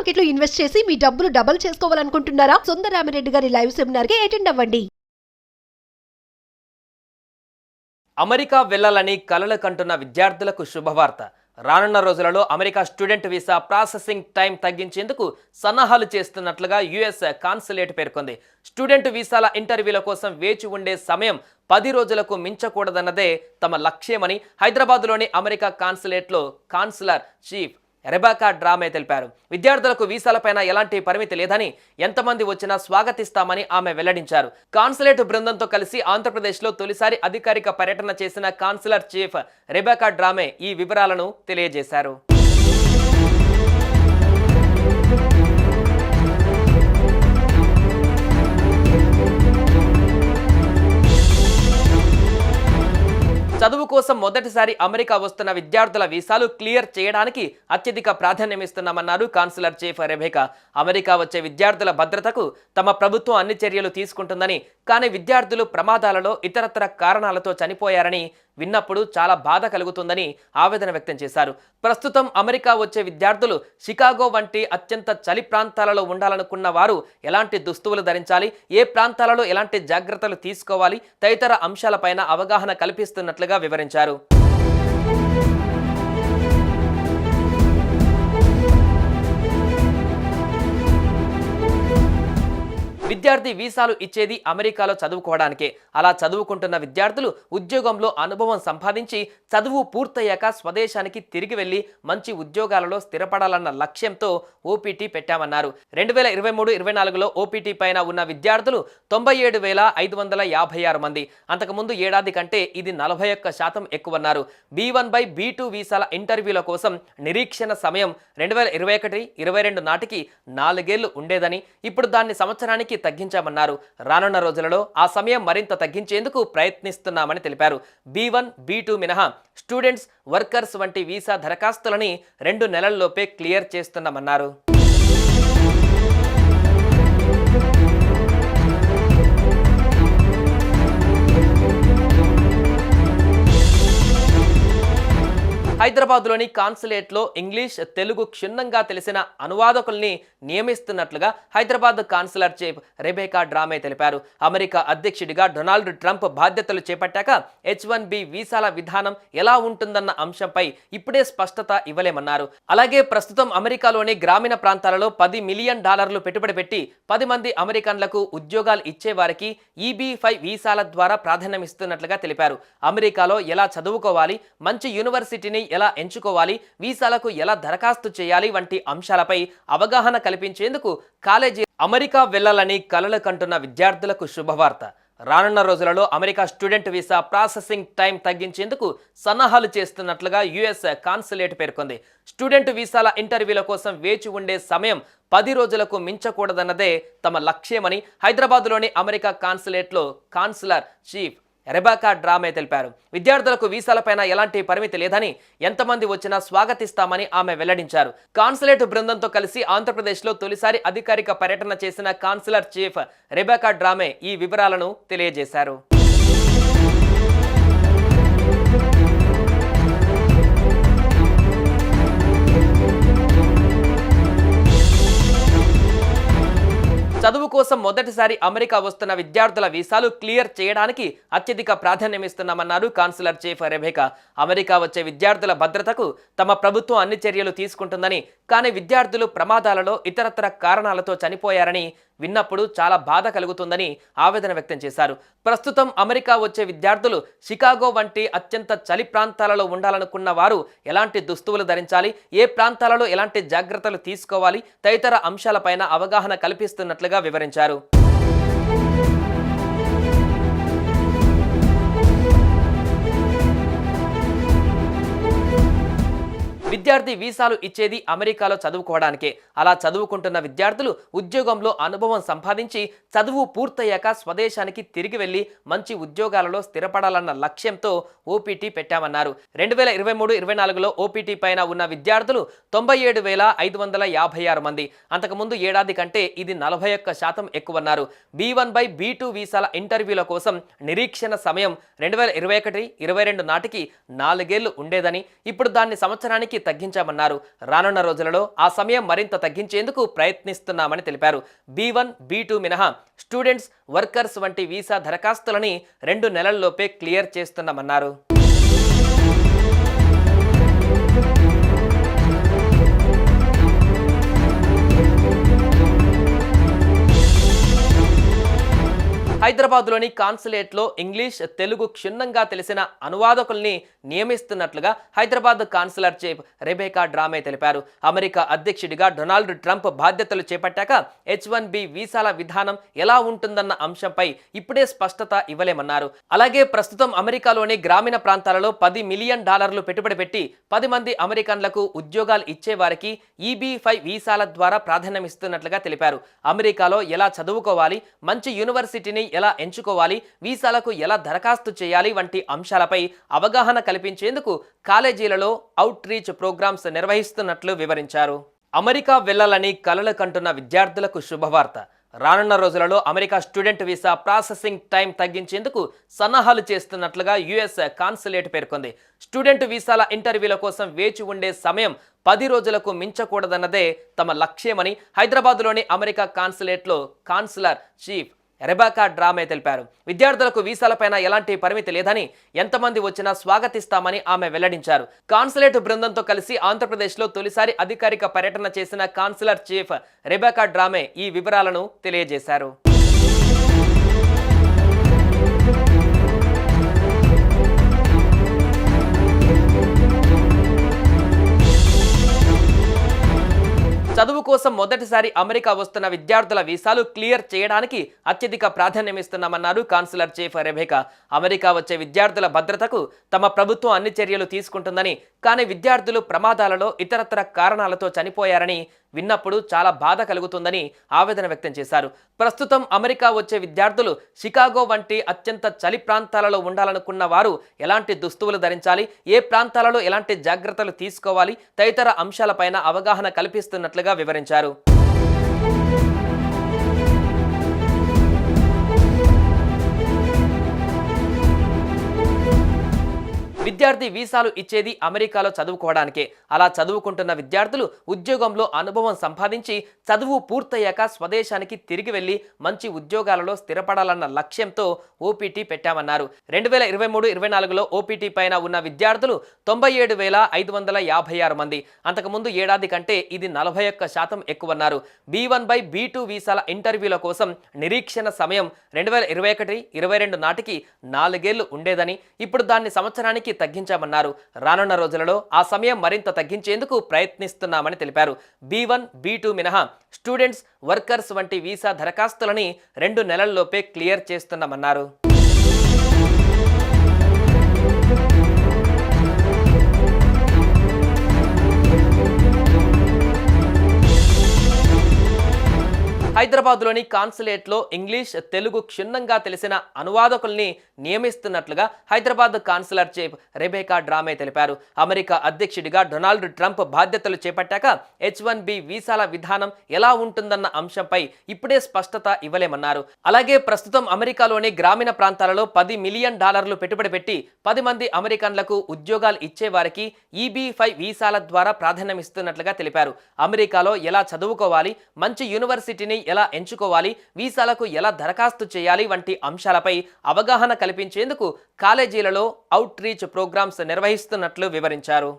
మార్కెట్లో ఇన్వెస్ట్ చేసి మీ డబ్బులు డబుల్ చేసుకోవాలనుకుంటున్నారా? సుందరరామిరెడ్డి గారి లైవ్ సెమినార్ కి అటెండ్ అవ్వండి. అమెరికా వెళ్లాలని కలలు కంటున్న విద్యార్థులకు శుభవార్త. రానున్న రోజులలో America student visa processing time తగ్గించేందుకు సన్నాహాలు చేస్తున్నట్లుగా యుఎస్ కాన్సులేట్ పేర్కొంది. స్టూడెంట్ వీసాల ఇంటర్వ్యూల కోసం వేచి ఉండే సమయం 10 రోజులకు మించకూడదన్నదే తమ లక్ష్యమని హైదరాబాద్లోని అమెరికా కాన్సులేట్లో కాన్సులర్ చీఫ్ రెబెకా డ్రామే తెలిపారు. విద్యార్థులకు వీసాలపైన ఎలాంటి పరిమితి లేదని, ఎంతమంది వచ్చినా స్వాగతిస్తామని ఆమె వెల్లడించారు. కాన్సులేట్ బృందంతో కలిసి ఆంధ్రప్రదేశ్లో తొలిసారి అధికారిక పర్యటన చేసిన కాన్సులర్ చీఫ్ రెబెకా డ్రామే ఈ వివరాలను తెలియజేశారు. చదువు కోసం మొదటిసారి అమెరికా వస్తున్న విద్యార్థుల వీసాలు క్లియర్ చేయడానికి అత్యధిక ప్రాధాన్యమిస్తున్నామన్నారు కాన్సులర్ చీఫ్ రెబెకా. అమెరికా వచ్చే విద్యార్థుల భద్రతకు తమ ప్రభుత్వం అన్ని చర్యలు తీసుకుంటుందని, కానీ విద్యార్థులు ప్రమాదాలలో ఇతరత్ర కారణాలతో చనిపోయారని విన్నప్పుడు చాలా బాధ కలుగుతుందని ఆవేదన వ్యక్తం చేశారు. ప్రస్తుతం అమెరికా వచ్చే విద్యార్థులు షికాగో వంటి అత్యంత చలి ప్రాంతాలలో ఉండాలనుకున్న వారు ఎలాంటి దుస్తువులు ధరించాలి, ఏ ప్రాంతాలలో ఎలాంటి జాగ్రత్తలు తీసుకోవాలి తదితర అంశాలపైన అవగాహన కల్పిస్తున్నట్లుగా వివరించారు. విద్యార్థి వీసాలు ఇచ్చేది అమెరికాలో చదువుకోవడానికే. అలా చదువుకుంటున్న విద్యార్థులు ఉద్యోగంలో అనుభవం సంపాదించి చదువు పూర్తయ్యాక స్వదేశానికి తిరిగి వెళ్లి మంచి ఉద్యోగాలలో స్థిరపడాలన్న లక్ష్యంతో ఓపీటీ పెట్టామన్నారు. 2023-24లో ఓపీటీ పైన ఉన్న విద్యార్థులు 97,556 మంది. అంతకుముందు ఏడాది కంటే ఇది 41% ఎక్కువన్నారు. B1/B2 వీసాల ఇంటర్వ్యూల కోసం నిరీక్షణ సమయం 2021-22 నాటికి 4 ఏళ్లు ఉండేదని, ఇప్పుడు దాన్ని సంవత్సరానికి తగ్గించామన్నారు. రానున్న రోజులలో ఆ సమయం మరింత తగ్గించేందుకు ప్రయత్నిస్తున్నామని తెలిపారు. B1, B2 మినహా స్టూడెంట్స్, వర్కర్స్ వంటి వీసా దరఖాస్తులని 2 నెలల్లోపే క్లియర్ చేస్తున్నామన్నారు. హైదరాబాద్లోని కాన్సులేట్లో ఇంగ్లీష్, తెలుగు క్షుణ్ణంగా తెలిసిన అనువాదకుల్ని నియమిస్తున్నట్లుగా హైదరాబాద్ కాన్సులర్ చీఫ్ రెబెకా డ్రామే తెలిపారు. అమెరికా అధ్యక్షుడిగా డొనాల్డ్ ట్రంప్ బాధ్యతలు చేపట్టాక H1B వీసాల విధానం ఎలా ఉంటుందన్న అంశంపై ఇప్పుడే స్పష్టత ఇవ్వలేమన్నారు. అలాగే ప్రస్తుతం అమెరికాలోని గ్రామీణ ప్రాంతాలలో $10 మిలియన్ పెట్టుబడి పెట్టి 10 మంది అమెరికన్లకు ఉద్యోగాలు ఇచ్చేవారికి EB-5 వీసాల ద్వారా ప్రాధాన్యమిస్తున్నట్లుగా తెలిపారు. అమెరికాలో ఎలా చదువుకోవాలి, మంచి యూనివర్సిటీని ఎలా ఎంచుకోవాలి, వీసాలకు ఎలా దరఖాస్తు చేయాలి వంటి అంశాలపై అవగాహన కల్పించేందుకు కాలేజీ అమెరికా వెళ్లాలని కలలు కంటున్న విద్యార్థులకు శుభవార్త. రానున్న రోజులలో America student visa processing time తగ్గించేందుకు సన్నాహాలు చేస్తున్నట్లుగా యుఎస్ కాన్సులేట్ పేర్కొంది. స్టూడెంట్ వీసాల ఇంటర్వ్యూల కోసం వేచి ఉండే సమయం 10 రోజులకు మించకూడదన్నదే తమ లక్ష్యమని హైదరాబాద్లోని అమెరికా కాన్సులేట్లో కాన్సులర్ చీఫ్ రెబెకా డ్రామే తెలిపారు. విద్యార్థులకు వీసాలపైన ఎలాంటి పరిమితి లేదని, ఎంతమంది వచ్చినా స్వాగతిస్తామని ఆమె వెల్లడించారు. కాన్సులేట్ బృందంతో కలిసి ఆంధ్రప్రదేశ్లో తొలిసారి అధికారిక పర్యటన చేసిన కాన్సులర్ చీఫ్ రెబెకా డ్రామే ఈ వివరాలను తెలియజేశారు. చదువు కోసం మొదటిసారి అమెరికా వస్తున్న విద్యార్థుల వీసాలు క్లియర్ చేయడానికి అత్యధిక ప్రాధాన్యమిస్తున్నామన్నారు కాన్సులర్ చీఫ్ రెబెకా. అమెరికా వచ్చే విద్యార్థుల భద్రతకు తమ ప్రభుత్వం అన్ని చర్యలు తీసుకుంటుందని, కానీ విద్యార్థులు ప్రమాదాలలో ఇతరత్ర కారణాలతో చనిపోయారని విన్నప్పుడు చాలా బాధ కలుగుతుందని ఆవేదన వ్యక్తం చేశారు. ప్రస్తుతం అమెరికా వచ్చే విద్యార్థులు షికాగో వంటి అత్యంత చలి ప్రాంతాలలో ఉండాలనుకున్న వారు ఎలాంటి దుస్తువులు ధరించాలి, ఏ ప్రాంతాలలో ఎలాంటి జాగ్రత్తలు తీసుకోవాలి తదితర అంశాలపైన అవగాహన కల్పిస్తున్నట్లుగా వివరించారు. విద్యార్థి వీసాలు ఇచ్చేది అమెరికాలో చదువుకోవడానికే. అలా చదువుకుంటున్న విద్యార్థులు ఉద్యోగంలో అనుభవం సంపాదించి చదువు పూర్తయ్యాక స్వదేశానికి తిరిగి వెళ్లి మంచి ఉద్యోగాలలో స్థిరపడాలన్న లక్ష్యంతో ఓపీటీ పెట్టామన్నారు. 2023-24లో ఓపీటీ పైన ఉన్న విద్యార్థులు 97,556 మంది. అంతకుముందు ఏడాది కంటే ఇది 41% ఎక్కువన్నారు. B1/B2 వీసాల ఇంటర్వ్యూల కోసం నిరీక్షణ సమయం 2021-22 నాటికి 4 ఏళ్లు ఉండేదని, ఇప్పుడు దాన్ని సంవత్సరానికి తగ్గించామన్నారు. రానున్న రోజులలో ఆ సమయం మరింత తగ్గించేందుకు ప్రయత్నిస్తున్నామని తెలిపారు. B1, B2 మినహా స్టూడెంట్స్, వర్కర్స్ వంటి వీసా దరఖాస్తులని 2 నెలల్లోపే క్లియర్ చేస్తున్నామన్నారు. హైదరాబాద్లోని కాన్సులేట్లో ఇంగ్లీష్, తెలుగు క్షుణ్ణంగా తెలిసిన అనువాదకుల్ని నియమిస్తున్నట్లుగా హైదరాబాద్ కాన్సులర్ చీఫ్ రెబేకా డ్రామే తెలిపారు. అమెరికా అధ్యక్షుడిగా డొనాల్డ్ ట్రంప్ బాధ్యతలు చేపట్టాక H1B వీసాల విధానం ఎలా ఉంటుందన్న అంశంపై ఇప్పుడే స్పష్టత ఇవ్వలేమన్నారు. అలాగే ప్రస్తుతం అమెరికాలోని గ్రామీణ ప్రాంతాలలో $10 మిలియన్ పెట్టుబడి పెట్టి 10 మంది అమెరికన్లకు ఉద్యోగాలు ఇచ్చే వారికి EB-5 వీసాల ద్వారా ప్రాధాన్యమిస్తున్నట్లుగా తెలిపారు. అమెరికాలో ఎలా చదువుకోవాలి, మంచి యూనివర్సిటీని ఎలా ఎంచుకోవాలి, వీసాలకు ఎలా దరఖాస్తు చేయాలి వంటి అంశాలపై అవగాహన కల్పించేందుకు కాలేజీలలో అవుట్ రీచ్ ప్రోగ్రామ్స్ నిర్వహిస్తున్నట్లు వివరించారు. అమెరికా వెళ్లాలని కలలు కంటున్న విద్యార్థులకు శుభవార్త. రానున్న రోజులలో America student visa processing time తగ్గించేందుకు సన్నాహాలు చేస్తున్నట్లుగా US కాన్సులేట్ పేర్కొంది. స్టూడెంట్ వీసాల ఇంటర్వ్యూల కోసం వేచి ఉండే సమయం 10 రోజులకు మించకూడదన్నదే తమ లక్ష్యమని హైదరాబాద్లోని అమెరికా కాన్సులేట్లో కాన్సులర్ చీఫ్ రెబేకా డ్రామే తెలిపారు. విద్యార్థులకు వీసాలపైన ఎలాంటి పరిమితి లేదని, ఎంతమంది వచ్చినా స్వాగతిస్తామని ఆమె వెల్లడించారు. కాన్సులేట్ బృందంతో కలిసి ఆంధ్రప్రదేశ్లో తొలిసారి అధికారిక పర్యటన చేసిన కాన్సులర్ చీఫ్ రెబేకా డ్రామే ఈ వివరాలను తెలియజేశారు. చదువు కోసం మొదటిసారి అమెరికా వస్తున్న విద్యార్థుల వీసాలు క్లియర్ చేయడానికి అత్యధిక ప్రాధాన్యమిస్తున్నామన్నారు కాన్సులర్ చీఫ్ రెబేకా. అమెరికా వచ్చే విద్యార్థుల భద్రతకు తమ ప్రభుత్వం అన్ని చర్యలు తీసుకుంటుందని, కానీ విద్యార్థులు ప్రమాదాలలో ఇతరత్ర కారణాలతో చనిపోయారని విన్నప్పుడు చాలా బాధ కలుగుతుందని ఆవేదన వ్యక్తం చేశారు. ప్రస్తుతం అమెరికా వచ్చే విద్యార్థులు షికాగో వంటి అత్యంత చలి ప్రాంతాలలో ఉండాలనుకున్న వారు ఎలాంటి దుస్తువులు ధరించాలి, ఏ ప్రాంతాలలో ఎలాంటి జాగ్రత్తలు తీసుకోవాలి తదితర అంశాలపైన అవగాహన కల్పిస్తున్నట్లుగా వివరించారు. విద్యార్థి వీసాలు ఇచ్చేది అమెరికాలో చదువుకోవడానికే. అలా చదువుకుంటున్న విద్యార్థులు ఉద్యోగంలో అనుభవం సంపాదించి చదువు పూర్తయ్యాక స్వదేశానికి తిరిగి వెళ్లి మంచి ఉద్యోగాలలో స్థిరపడాలన్న లక్ష్యంతో OPT పెట్టామన్నారు. 2023-24లో OPT పైన ఉన్న విద్యార్థులు 97,556 మంది. అంతకుముందు ఏడాది కంటే ఇది 41% ఎక్కువన్నారు. B1/B2 వీసాల ఇంటర్వ్యూల కోసం నిరీక్షణ సమయం 2021-22 నాటికి 4 ఏళ్లు ఉండేదని, ఇప్పుడు దాన్ని సంవత్సరానికి తగ్గించామన్నారు. రానున్న రోజులలో ఆ సమయం మరింత తగ్గించేందుకు ప్రయత్నిస్తున్నామని తెలిపారు. B1, B2 మినహా స్టూడెంట్స్, వర్కర్స్ వంటి వీసా దరఖాస్తులని 2 నెలల్లోపే క్లియర్ చేస్తున్నామన్నారు. హైదరాబాద్లోని కాన్సులేట్లో ఇంగ్లీష్, తెలుగు క్షుణ్ణంగా తెలిసిన అనువాదకుల్ని నియమిస్తున్నట్లుగా హైదరాబాద్ కాన్సులర్ చీఫ్ రెబేకా డ్రామే తెలిపారు. అమెరికా అధ్యక్షుడిగా డొనాల్డ్ ట్రంప్ బాధ్యతలు చేపట్టాక H1B వీసాల విధానం ఎలా ఉంటుందన్న అంశంపై ఇప్పుడే స్పష్టత ఇవ్వలేమన్నారు. అలాగే ప్రస్తుతం అమెరికాలోని గ్రామీణ ప్రాంతాలలో $10 మిలియన్ పెట్టుబడి పెట్టి 10 మంది అమెరికన్లకు ఉద్యోగాలు ఇచ్చే వారికి EB-5 వీసాల ద్వారా ప్రాధాన్యమిస్తున్నట్లుగా తెలిపారు. అమెరికాలో ఎలా చదువుకోవాలి, మంచి యూనివర్సిటీని ఎలా ఎంచుకోవాలి, వీసాలకు ఎలా దరఖాస్తు చేయాలి వంటి అంశాలపై అవగాహన కల్పించేందుకు కాలేజీలలో అవుట్ రీచ్ ప్రోగ్రామ్స్ నిర్వహిస్తున్నట్లు వివరించారు.